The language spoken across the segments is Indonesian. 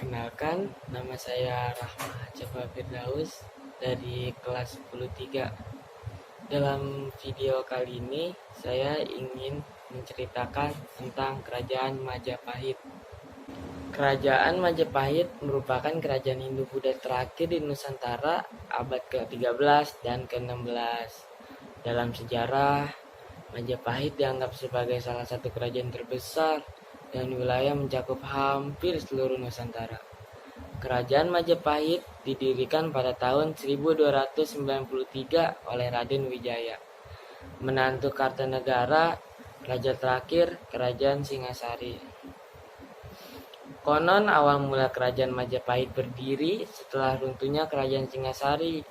Perkenalkan, nama saya Rahma Coba Firdaus dari kelas 10-3. Dalam video kali ini, saya ingin menceritakan tentang Kerajaan Majapahit. Kerajaan Majapahit merupakan kerajaan Hindu-Buddha terakhir di Nusantara abad ke-13 dan ke-16. Dalam sejarah, Majapahit dianggap sebagai salah satu kerajaan terbesar dan wilayah mencakup hampir seluruh Nusantara. Kerajaan Majapahit didirikan pada tahun 1293 oleh Raden Wijaya, menantu Kartanegara, raja terakhir Kerajaan Singasari. Konon awal mula Kerajaan Majapahit berdiri setelah runtuhnya Kerajaan Singasari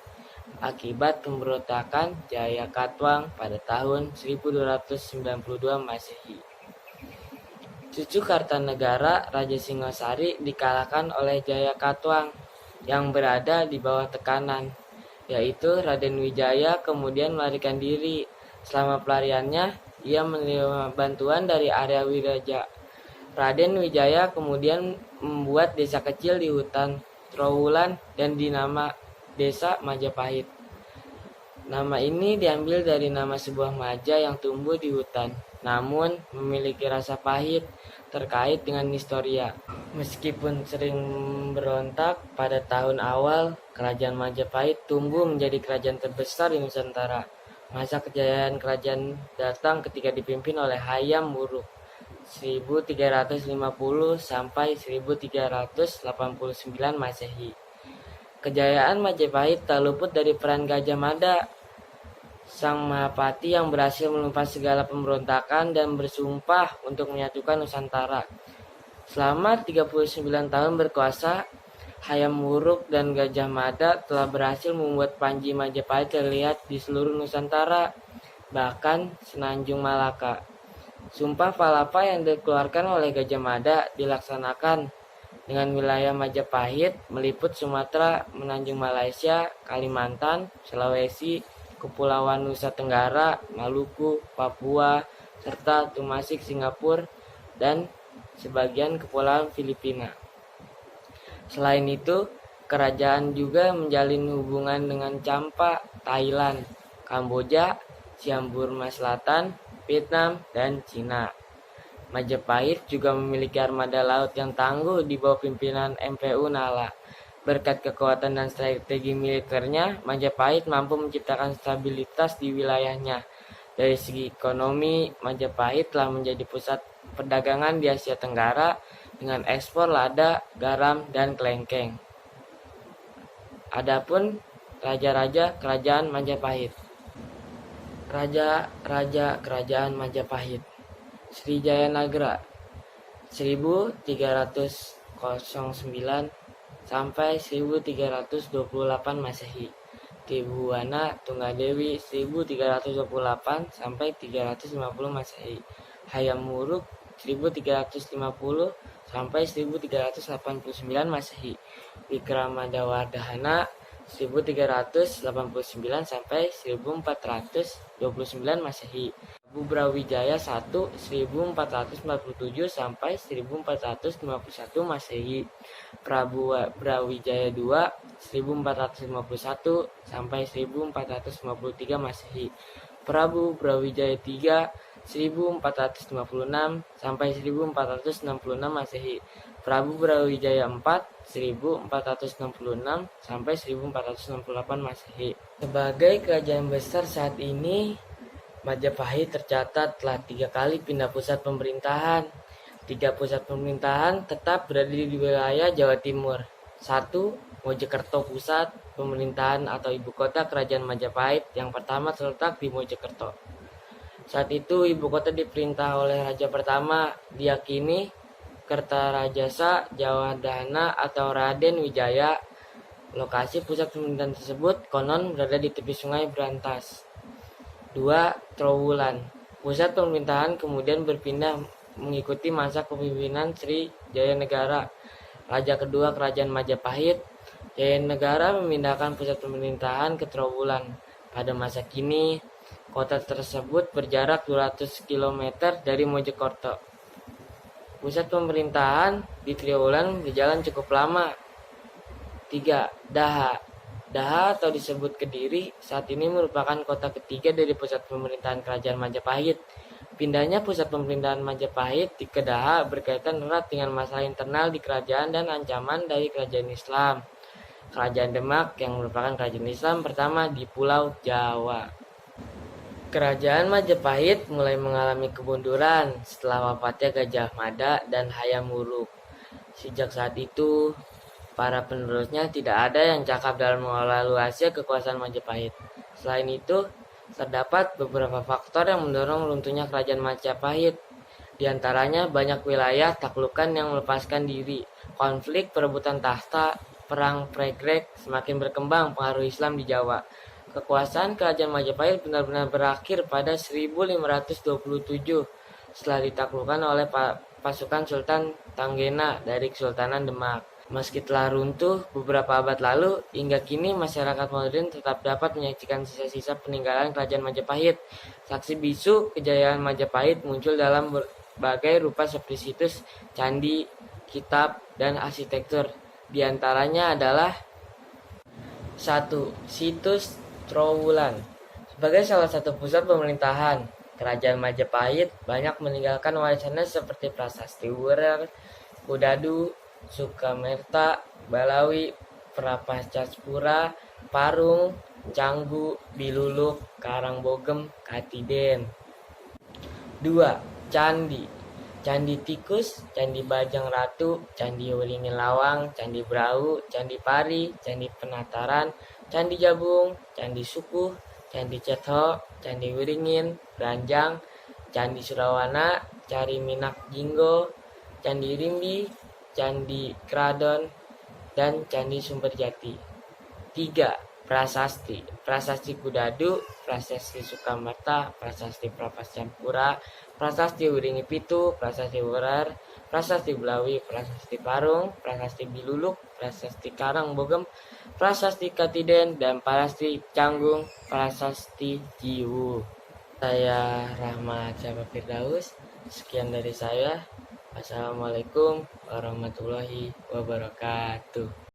akibat pemberontakan Jaya Katwang pada tahun 1292 Masehi. Cucu Kartanegara, Raja Singasari, dikalahkan oleh Jaya Katwang yang berada di bawah tekanan, yaitu Raden Wijaya kemudian melarikan diri. Selama pelariannya, ia menerima bantuan dari Arya Wiraja. Raden Wijaya kemudian membuat desa kecil di hutan Trowulan dan dinama Desa Majapahit. Nama ini diambil dari nama sebuah maja yang tumbuh di hutan, namun memiliki rasa pahit terkait dengan historia. Meskipun sering berontak, pada tahun awal Kerajaan Majapahit tumbuh menjadi kerajaan terbesar di Nusantara. Masa kejayaan kerajaan datang ketika dipimpin oleh Hayam Wuruk 1350 sampai 1389 Masehi. Kejayaan Majapahit tak luput dari peran Gajah Mada, sang Mahapati yang berhasil melumpas segala pemberontakan dan bersumpah untuk menyatukan Nusantara. Selama 39 tahun berkuasa, Hayam Wuruk dan Gajah Mada telah berhasil membuat Panji Majapahit terlihat di seluruh Nusantara, bahkan Semenanjung Malaka. Sumpah Palapa yang dikeluarkan oleh Gajah Mada dilaksanakan dengan wilayah Majapahit meliput Sumatera, Semenanjung Malaysia, Kalimantan, Sulawesi, Kepulauan Nusa Tenggara, Maluku, Papua, serta Tumasik, Singapura, dan sebagian kepulauan Filipina. Selain itu, kerajaan juga menjalin hubungan dengan Champa, Thailand, Kamboja, Siam Burma Selatan, Vietnam, dan Cina. Majapahit juga memiliki armada laut yang tangguh di bawah pimpinan MPU Nala. Berkat kekuatan dan strategi militernya, Majapahit mampu menciptakan stabilitas di wilayahnya. Dari segi ekonomi, Majapahit telah menjadi pusat perdagangan di Asia Tenggara dengan ekspor lada, garam, dan kelengkeng. Adapun raja-raja Kerajaan Majapahit. Raja-raja Kerajaan Majapahit. Srijaya Nagara 1309 sampai 1328 Masehi. Tribhuwana Tunggadewi 1328 sampai 350 Masehi. Hayam Wuruk 1350 sampai 1389 Masehi. Wikramadawardhana 1389 sampai 1429 Masehi. Prabu Brawijaya I 1447 sampai 1451 Masehi. Prabu Brawijaya II 1451 sampai 1453 Masehi. Prabu Brawijaya III 1456 sampai 1466 Masehi. Prabu Brawijaya IV 1466 sampai 1468 Masehi. Sebagai kerajaan besar saat ini, Majapahit tercatat telah 3 kali pindah pusat pemerintahan. 3 pusat pemerintahan tetap berada di wilayah Jawa Timur. 1. Mojokerto Pusat Pemerintahan atau ibu kota Kerajaan Majapahit yang pertama terletak di Mojokerto. Saat itu ibu kota diperintah oleh Raja pertama, diyakini Kertarajasa Jayawardhana atau Raden Wijaya. Lokasi pusat pemerintahan tersebut konon berada di tepi sungai Brantas. 2. Trowulan. Pusat pemerintahan kemudian berpindah mengikuti masa kepemimpinan Sri Jayanegara, raja kedua Kerajaan Majapahit. Jayanegara memindahkan pusat pemerintahan ke Trowulan. Pada masa kini, kota tersebut berjarak 200 km dari Mojokerto. Pusat pemerintahan di Triwulan berjalan cukup lama. 3. Daha. Daha atau disebut Kediri saat ini merupakan kota ketiga dari pusat pemerintahan Kerajaan Majapahit. Pindahnya pusat pemerintahan Majapahit ke Daha berkaitan erat dengan masalah internal di kerajaan dan ancaman dari kerajaan Islam. Kerajaan Demak yang merupakan kerajaan Islam pertama di Pulau Jawa. Kerajaan Majapahit mulai mengalami kemunduran setelah wafatnya Gajah Mada dan Hayam Wuruk. Sejak saat itu, para penerusnya tidak ada yang cakap dalam mengelola luasnya kekuasaan Majapahit. Selain itu, terdapat beberapa faktor yang mendorong runtuhnya kerajaan Majapahit. Di antaranya banyak wilayah taklukan yang melepaskan diri, konflik perebutan tahta, perang pregrek semakin berkembang pengaruh Islam di Jawa. Kekuasaan kerajaan Majapahit benar-benar berakhir pada 1527 setelah ditaklukkan oleh pasukan Sultan Tanggena dari Kesultanan Demak. Meski telah runtuh beberapa abad lalu, hingga kini masyarakat modern tetap dapat menyaksikan sisa-sisa peninggalan kerajaan Majapahit. Saksi bisu kejayaan Majapahit muncul dalam berbagai rupa seperti situs, candi, kitab, dan arsitektur. Di antaranya adalah 1. Situs Trowulan. Sebagai salah satu pusat pemerintahan, kerajaan Majapahit banyak meninggalkan warisannya seperti Prasasti Wurer, Kudadu, Sukamerta, Balawi, Prapacaspura, Parung, Canggu, Biluluk, Karangbogem, Katiden. 2. Candi. Candi Tikus, Candi Bajang Ratu, Candi Waringin Lawang, Candi Brau, Candi Pari, Candi Penataran, Candi Jabung, Candi Sukuh, Candi Cetho, Candi Wiringin, Branjang, Candi Surawana, Candi Minak Jinggo, Candi Rimbi, Candi Kradon, dan Candi Sumberjati. 3. Prasasti. Prasasti Kudadu, Prasasti Sukamerta, Prasasti Prapacaspura, Prasasti Wiringi Pitu, Prasasti Wurer, Prasasti Belawi, Prasasti Parung, Prasasti Biluluk, Prasasti Karangbogem, Prasasti Katiden, dan Prasasti Canggung, Prasasti Jiwu. Saya Rahmat Syahbab Firdaus. Sekian dari saya. Assalamualaikum warahmatullahi wabarakatuh.